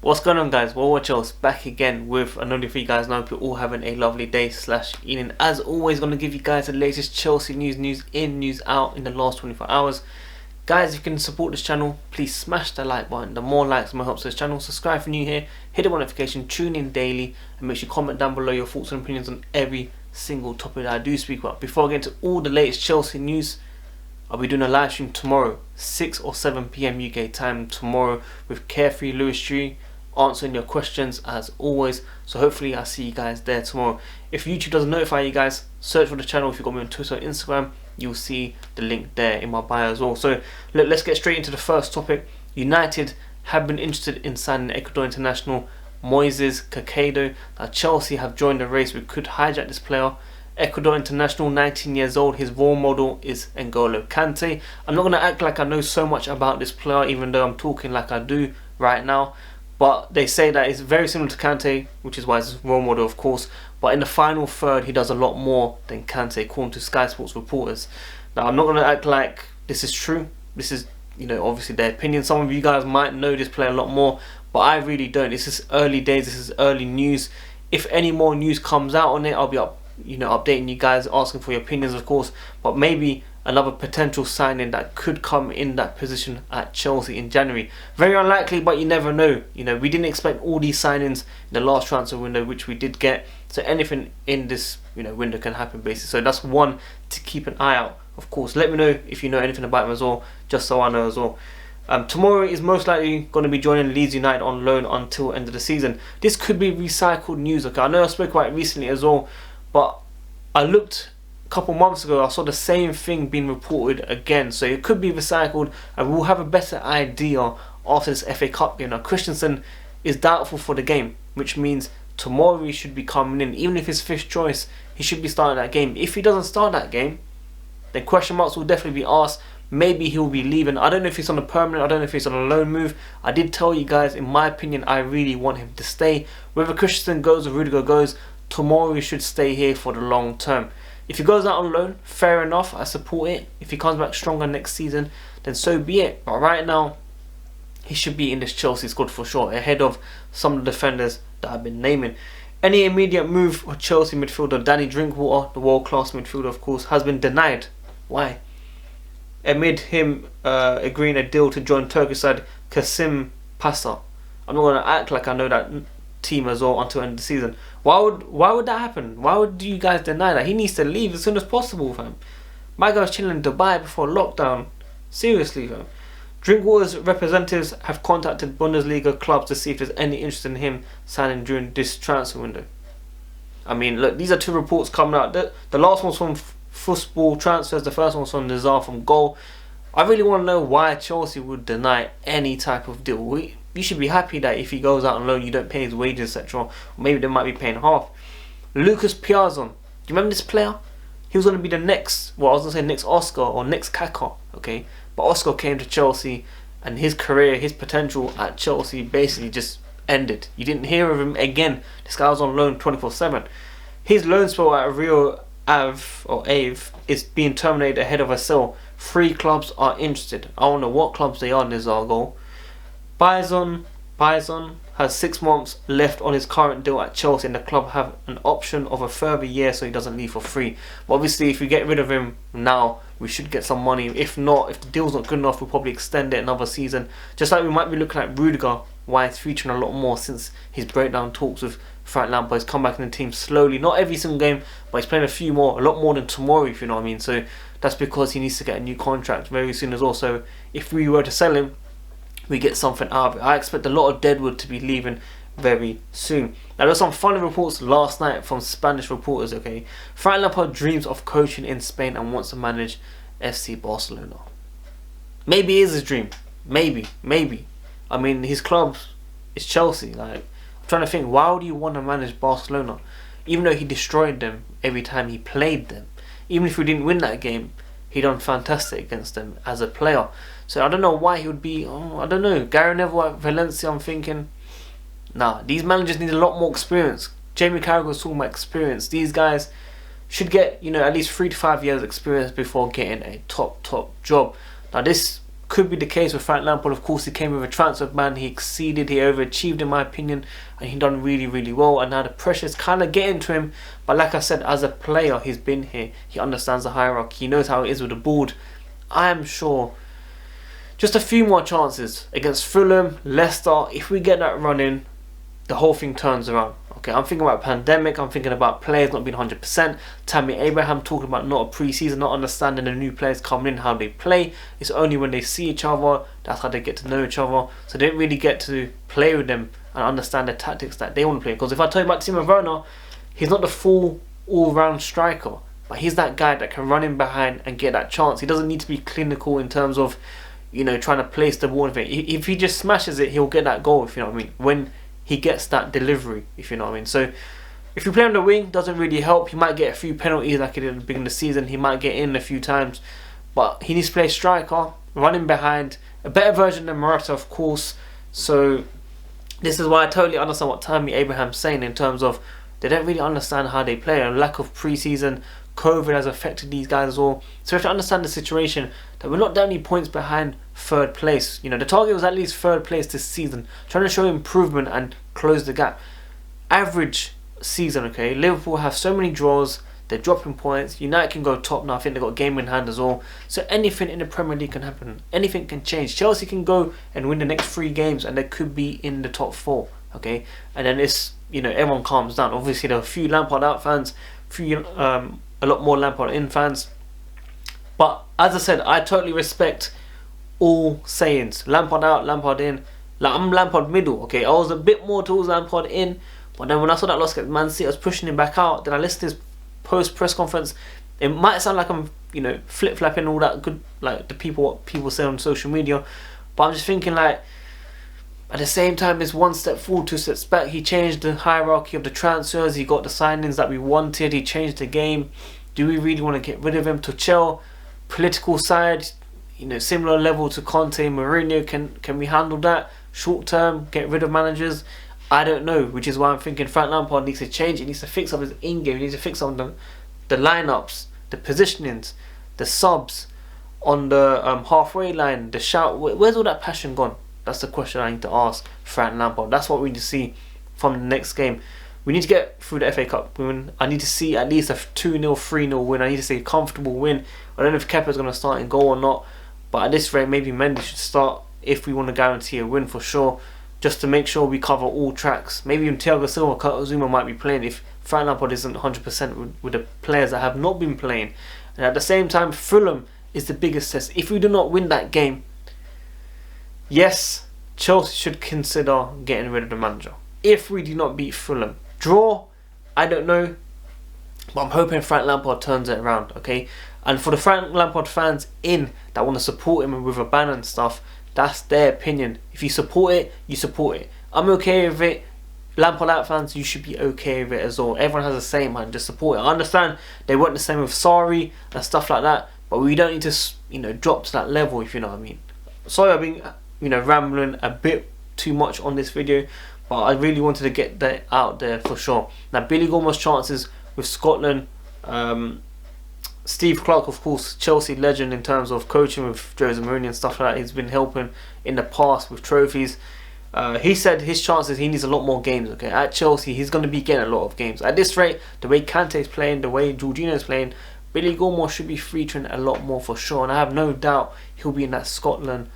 What's going on, guys? Well, watch us back again with another for you guys. Now, hope you're all having a lovely day / evening. As always, going to give you guys the latest Chelsea news in, news out in the last 24 hours. Guys, if you can support this channel, please smash that like button. The more likes, the more helps this channel. Subscribe if you're new here, hit the notification, tune in daily, and make sure you comment down below your thoughts and opinions on every single topic that I do speak about. Before I get into all the latest Chelsea news, I'll be doing a live stream tomorrow, 6 or 7 PM UK time tomorrow with Carefree Lewis Tree, answering your questions as always. So hopefully I'll see you guys there tomorrow. If YouTube doesn't notify you guys, search for the channel. If you've got me on Twitter or Instagram, you'll see the link there in my bio as well. So let's get straight into the first topic. United have been interested in signing Ecuador international Moises Caicedo. Now Chelsea have joined the race. We could hijack this player. Ecuador international, 19 years old. His role model is N'Golo Kante. I'm not going to act like I know so much about this player, even though I'm talking like I do right now. But they say that it's very similar to Kante, which is why it's his role model, of course. But in the final third, he does a lot more than Kante, according to Sky Sports reporters. Now, I'm not going to act like this is true. This is, obviously their opinion. Some of you guys might know this player a lot more, but I really don't. This is early days. This is early news. If any more news comes out on it, I'll be updating you guys, asking for your opinions, of course. But maybe another potential signing that could come in that position at Chelsea in January. Very unlikely, but you never know. We didn't expect all these signings in the last transfer window, which we did get. So anything in this window can happen, basically. So that's one to keep an eye out. Of course, let me know if you know anything about him as well, just so I know as well. Tomorrow is most likely going to be joining Leeds United on loan until end of the season. This could be recycled news. Okay, I know I spoke about it recently as well, but I looked couple months ago, I saw the same thing being reported again, so it could be recycled, and we'll have a better idea after this FA Cup game. Now Christensen is doubtful for the game, which means tomorrow he should be coming in. Even if it's fifth choice, he should be starting that game. If he doesn't start that game, then question marks will definitely be asked. Maybe he'll be leaving. I don't know if he's on a permanent, I don't know if he's on a loan move. I did tell you guys, in my opinion, I really want him to stay. Whether Christensen goes or Rudiger goes, tomorrow he should stay here for the long term. If he goes out on loan, fair enough, I support it. If he comes back stronger next season, then so be it. But right now, he should be in this Chelsea squad for sure, ahead of some of the defenders that I've been naming. Any immediate move for Chelsea midfielder Danny Drinkwater, the world-class midfielder, of course, has been denied. Why? Amid him agreeing a deal to join Turkish side Kasim Pasa. I'm not going to act like I know that team as well until the end of the season. Why would that happen? Why would you guys deny that? He needs to leave as soon as possible, fam. My guy's chilling in Dubai before lockdown. Seriously, fam. Drinkwater's representatives have contacted Bundesliga clubs to see if there's any interest in him signing during this transfer window. I mean, look, these are two reports coming out. The last one's from Football Transfers, the first one's from Nazar from Goal. I really want to know why Chelsea would deny any type of deal. You should be happy that if he goes out on loan, you don't pay his wages, etc. Or maybe they might be paying half. Lucas Piazon. Do you remember this player? He was going to be the next, well, I was going to say next Oscar or next Kaka, okay? But Oscar came to Chelsea, and his career, his potential at Chelsea basically just ended. You didn't hear of him again. This guy was on loan 24/7. His loan spell at Rio Ave is being terminated ahead of a sale. 3 clubs are interested. I don't know what clubs they are in this goal. Bison has 6 months left on his current deal at Chelsea, and the club have an option of a further year so he doesn't leave for free. But obviously, if we get rid of him now, we should get some money. If not, if the deal's not good enough, we'll probably extend it another season. Just like we might be looking at Rudiger, why he's featuring a lot more since his breakdown talks with Frank Lampard. He's come back in the team slowly, not every single game, but he's playing a lot more than tomorrow, if you know what I mean. So that's because he needs to get a new contract very soon as well. So if we were to sell him, we get something out of it. I expect a lot of deadwood to be leaving very soon. Now, there's some funny reports last night from Spanish reporters, okay? Frank Lampard dreams of coaching in Spain and wants to manage FC Barcelona. Maybe it is his dream. Maybe. I mean, his club is Chelsea. Like, I'm trying to think, why would you want to manage Barcelona? Even though he destroyed them every time he played them. Even if we didn't win that game, he done fantastic against them as a player. So I don't know why he would be, I don't know, Gary Neville at Valencia, I'm thinking, nah, these managers need a lot more experience. Jamie Carragher's talking about experience. These guys should get, at least 3 to 5 years experience before getting a top job. Now this could be the case with Frank Lampard. Of course, he came with a transfer ban. He exceeded, he overachieved in my opinion, and he done really, really well. And now the pressure's kind of getting to him. But like I said, as a player, he's been here. He understands the hierarchy. He knows how it is with the board. I am sure just a few more chances against Fulham, Leicester. If we get that running, the whole thing turns around. Okay, I'm thinking about pandemic, I'm thinking about players not being 100%. Tammy Abraham talking about not a pre-season, not understanding the new players coming in, how they play. It's only when they see each other, that's how they get to know each other. So they don't really get to play with them and understand the tactics that they want to play. Because if I tell you about Timo Werner, he's not the full all-round striker, but he's that guy that can run in behind and get that chance. He doesn't need to be clinical in terms of, you know, trying to place the ball. If he just smashes it, he'll get that goal, if you know what I mean. When he gets that delivery, if you know what I mean. So if you play on the wing, doesn't really help. He might get a few penalties like he did at the beginning of the season. He might get in a few times, but he needs to play striker, running behind, a better version than Morata, of course. So this is why I totally understand what Tammy Abraham's saying in terms of they don't really understand how they play. And lack of pre-season, COVID has affected these guys as well. So we have to understand the situation that we're not that many points behind third place. You know, the target was at least third place this season, trying to show improvement and close the gap. Average season, okay, Liverpool have so many draws, they're dropping points. United can go top now. I think they've got a game in hand as well. So anything in the Premier League can happen. Anything can change. Chelsea can go and win the next 3 games and they could be in the top 4, okay? And then it's, you know, everyone calms down. Obviously there are a few Lampard out fans, a lot more Lampard in fans. But as I said, I totally respect all sayings. Lampard out, Lampard in. Like, I'm Lampard middle, okay? I was a bit more towards Lampard in, but then when I saw that loss against Man City, I was pushing him back out. Then I listened to his post press conference. It might sound like I'm, you know, flip flapping all that good, like what people say on social media, but I'm just thinking, like, at the same time, it's 1 step forward, 2 steps back. He changed the hierarchy of the transfers. He got the signings that we wanted. He changed the game. Do we really want to get rid of him? Tuchel, political side, you know, similar level to Conte, Mourinho. Can we handle that short term? Get rid of managers? I don't know. Which is why I'm thinking Frank Lampard needs to change. He needs to fix up his in-game. He needs to fix up the lineups, the positionings, the subs on the halfway line, the shout. Where's all that passion gone? That's the question I need to ask Frank Lampard. That's what we need to see from the next game. We need to get through the FA Cup win. I need to see at least a 2-0, 3-0 win. I need to see a comfortable win. I don't know if Kepa's going to start in goal or not, but at this rate, maybe Mendy should start if we want to guarantee a win for sure, just to make sure we cover all tracks. Maybe even Thiago Silva, Kurt Zuma might be playing if Frank Lampard isn't 100% with the players that have not been playing. And at the same time, Fulham is the biggest test. If we do not win that game, yes, Chelsea should consider getting rid of the manager. If we do not beat Fulham. Draw, I don't know, but I'm hoping Frank Lampard turns it around, okay? And for the Frank Lampard fans that want to support him with a ban and stuff, that's their opinion. If you support it, you support it. I'm okay with it. Lampard out fans, you should be okay with it as well. Everyone has the same, man. Just support it. I understand they weren't the same with Sarri and stuff like that, but we don't need to, you know, drop to that level, if you know what I mean. Sorry, I've been, you know, rambling a bit too much on this video, but I really wanted to get that out there for sure. Now, Billy Gilmour's chances with Scotland. Steve Clarke, of course, Chelsea legend in terms of coaching with Jose Mourinho and stuff like that. He's been helping in the past with trophies. He said his chances, he needs a lot more games. Okay, at Chelsea, he's going to be getting a lot of games. At this rate, the way Kante's playing, the way Jorginho's playing, Billy Gilmour should be featuring a lot more for sure. And I have no doubt he'll be in that Scotland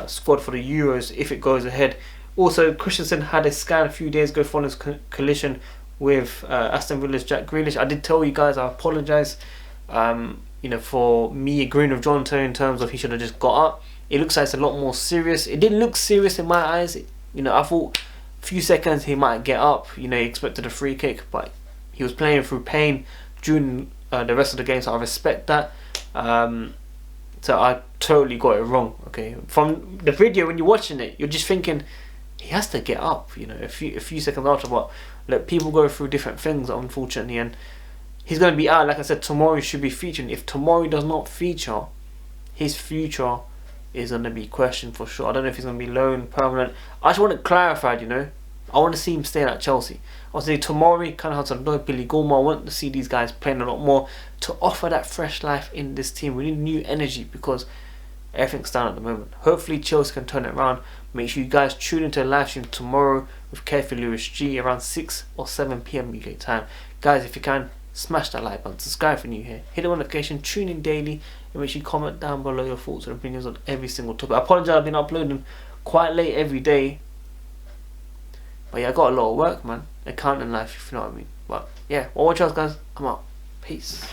squad for the Euros if it goes ahead. Also, Christensen had a scan a few days ago following his collision with Aston Villa's Jack Grealish. I did tell you guys, I apologise, you know, for me agreeing with John Terry in terms of he should have just got up. It looks like it's a lot more serious. It didn't look serious in my eyes. You know, I thought a few seconds he might get up. You know, he expected a free kick, but he was playing through pain during the rest of the game, so I respect that. So I totally got it wrong. Okay, from the video when you're watching it, you're just thinking he has to get up. You know, a few seconds after. But look, people go through different things, unfortunately, and he's going to be out. Like I said, Tomori should be featuring. If Tomori does not feature, his future is going to be questioned for sure. I don't know if he's going to be loan, permanent. I just want it clarified, you know. I want to see him staying at Chelsea. I want to see Tomori, kind of how to Billy Gilmour. I want to see these guys playing a lot more to offer that fresh life in this team. We need new energy because Everything's down at the moment. Hopefully Chelsea can turn it around. Make sure you guys tune into the live stream tomorrow with Kefi Lewis G around 6 or 7 p.m. UK time. Guys, if you can, smash that like button, subscribe if you're new here, hit the notification, tune in daily, and make sure you comment down below your thoughts and opinions on every single topic. I apologize, I've been uploading quite late every day, but yeah, I got a lot of work, man. Accounting life, if you know what I mean. But yeah, well, watch out, guys. I'm out. Peace.